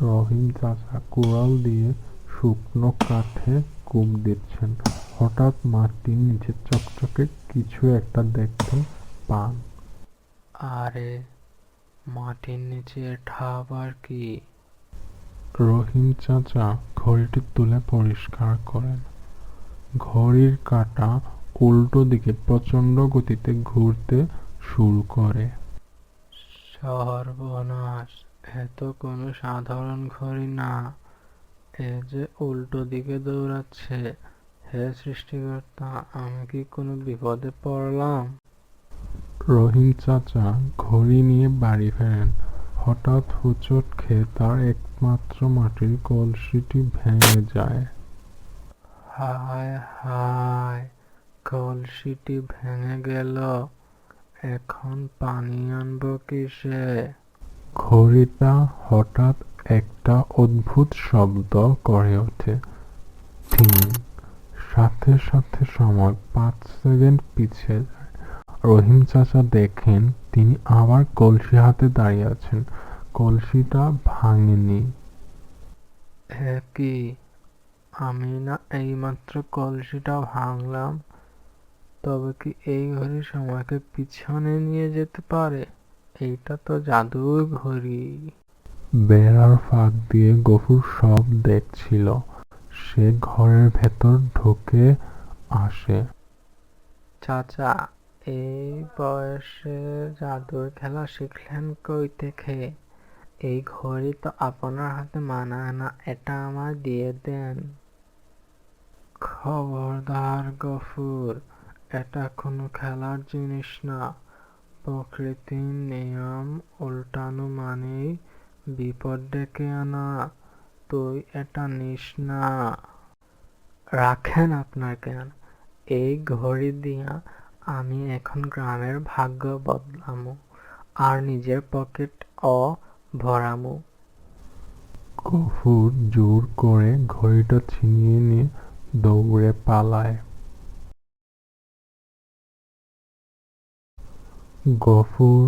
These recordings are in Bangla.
রহিম চাচা কুড়াল দিয়ে শুকনো কাঠে কোপ দিচ্ছেন। হঠাৎ মাটির নিচে চকচকে কিছু একটা দেখতে পান। আরে, মাটির নিচে এটা আবার কি? রহিম চাচা ঘড়িটি তুলে পরিষ্কার করেন। ঘড়ির কাঁটা উল্টো দিকে প্রচণ্ড গতিতে ঘুরতে শুরু করে। সর্বনাশ! এ তো কোনো সাধারণ ঘড়ি না, এ যে উল্টো দিকে দৌড়াচ্ছে। হে সৃষ্টিকর্তা, আমি কি কোনো বিপদে পড়লাম? রহিম চাচা ঘড়ি নিয়ে বাড়ি ফেরেন। হঠাৎ হোঁচট খেয়ে তার একমাত্র মাটির কলসিটি ভেঙে যায়। হায় হায়, কলসিটি ভেঙে গেল। এখন পানি আনবো কিসে? ঘড়িটা হঠাৎ একটা অদ্ভুত শব্দ করে ওঠে। ঠিক সাথে সাথে সময় 5 সেকেন্ড পিছিয়ে যায়। রহিম চাচা দেখেন তিনি আবার কলসি হাতে দাঁড়িয়ে আছেন। কলসিটা ভাঙেনি। এ কি? আমি না এইমাত্র কলসিটা ভাঙলাম? তবে কি এই ঘড়ি সময়কে পিছনে নিয়ে যেতে পারে? এইটা তো জাদুর ঘড়ি। বেড়ার ফাঁক দিয়ে গফুর সব দেখছিল। সে ঘরের ভেতর ঢুকে আসে। চাচা, এই বয়সে জাদুর খেলা শিখলেন কই থেকে? এই ঘড়ি তো আপনার হাতে মানায় না, এটা আমায় দিয়ে দেন। খবরদার গফুর, এটা কোনো খেলার জিনিস না। প্রকৃতির নিয়ম উল্টানো মানেই বিপদ ডেকে আনা। তুই এটা নিস না। রাখেন আপনার জ্ঞান। এই ঘড়ি দিয়া আমি এখন গ্রামের ভাগ্য বদলামু, আর নিজের পকেট ও ভরামু। গফুর জোর করে ঘড়িটা ছিনিয়ে নিয়ে দৌড়ে পালায়। গফুর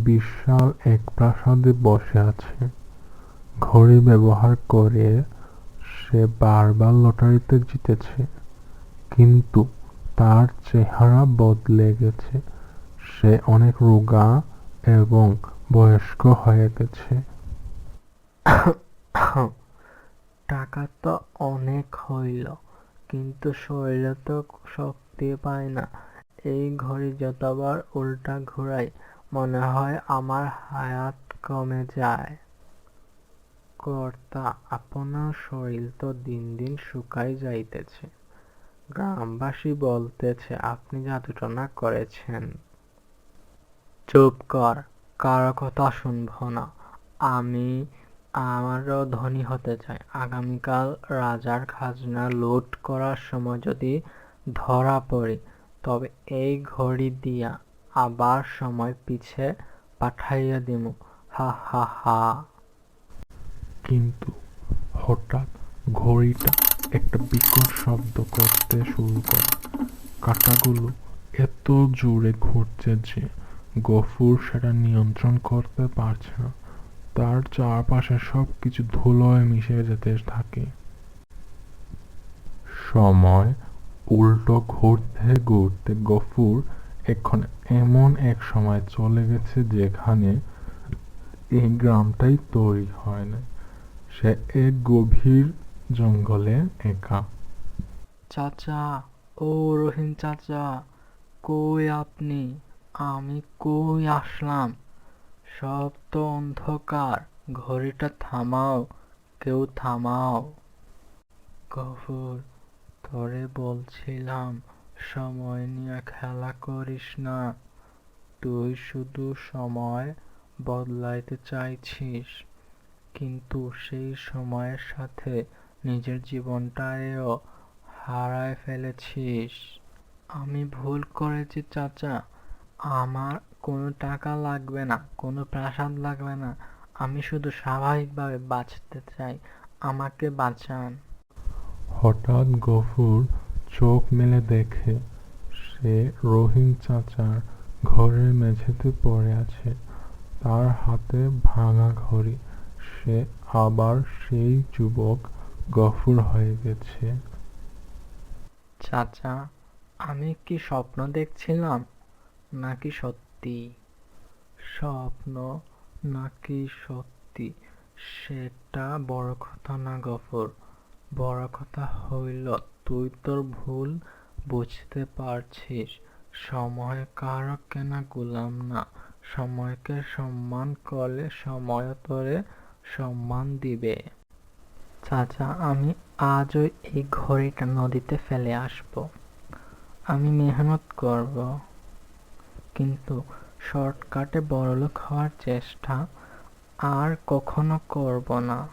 বিশাল এক প্রাসাদে বসে আছে। ঘড়ি ব্যবহার করে সে বারবার লটারিতে জিতেছে, কিন্তু তার চেহারা বদলে গেছে। সে অনেক রোগা এবং বয়স্ক হয়ে গেছে। টাকা তো অনেক হইল, কিন্তু শরীরে তো শক্তি পাই না। এই ঘড়ি যতবার উল্টা ঘুরাই, মনে হয় আমার হায়াত কমে যায়। কর্তা, আপনার শরীর তো দিন দিন শুকাই যাইতেছে। গ্রামবাসী বলতেছে আপনি জাদুটনা করেছেন। চুপ কর, কারো কথা শুনবো না। আমি আমারও ধনী হতে চাই। আগামীকাল রাজার খাজনা লুট করার সময় যদি ধরা পড়ি, তবে এই ঘড়ি দিয়া আবার সময় পিছে পাঠাইয়া দিমু। হা হা হা। কিন্তু হঠাৎ ঘড়িটা একটা বিকট শব্দ করতে শুরু করে। কাঁটাগুলো এত জোরে ঘুরছে যে গফুর সেটা নিয়ন্ত্রণ করতে পারছে না। তার চারপাশে সবকিছু ধুলোয় মিশে যেতে থাকে। সময় উল্টো ঘুরতে ঘুরতে গফুর এখন এমন এক সময় চলে গেছে যেখানে এই গ্রামটাই তৈরি হয় না। সে এক গভীর জঙ্গলে একা। চাচা, ও রহিম চাচা, কই আপনি? আমি কই আসলাম? সব তো অন্ধকার। ঘড়িটা থামাও, কেউ থামাও। গফুর, তোরে বলছিলাম সময় নিয়ে খেলা করিস না। তুই শুধু সময় বদলাইতে চাইছিস, কিন্তু সেই সময়ের সাথে নিজের জীবনটাও হারায় ফেলেছিস। আমি ভুল করেছি চাচা। আমার কোনো টাকা লাগবে না, কোনো প্রাসাদ লাগবে না। আমি শুধু স্বাভাবিকভাবে বাঁচতে চাই। আমাকে বাঁচান। হঠাৎ গফুর চোখ মেলে দেখে সে রহিম চাচার ঘরের মেঝেতে পড়ে আছে। তার হাতে ভাঙা ঘড়ি। সে আবার সেই যুবক গফুর হয়ে গেছে। চাচা, আমি কি স্বপ্ন দেখছিলাম নাকি সত্যি? স্বপ্ন নাকি সত্যি সেটা বড় কথা না গফুর, বড় কথা হইল তুই তোর ভুল বুঝতে পারছিস। সময় কারো কেনা গোলাম না, সময়কে সম্মান করলে সময় তোরে সম্মান দিবে। চাচা, আমি আজই এই ঘড়িটা নদীতে ফেলে আসবো। আমি মেহনত করব, কিন্তু শর্টকাটে বড়লোক হওয়ার চেষ্টা আর কখনো করব না।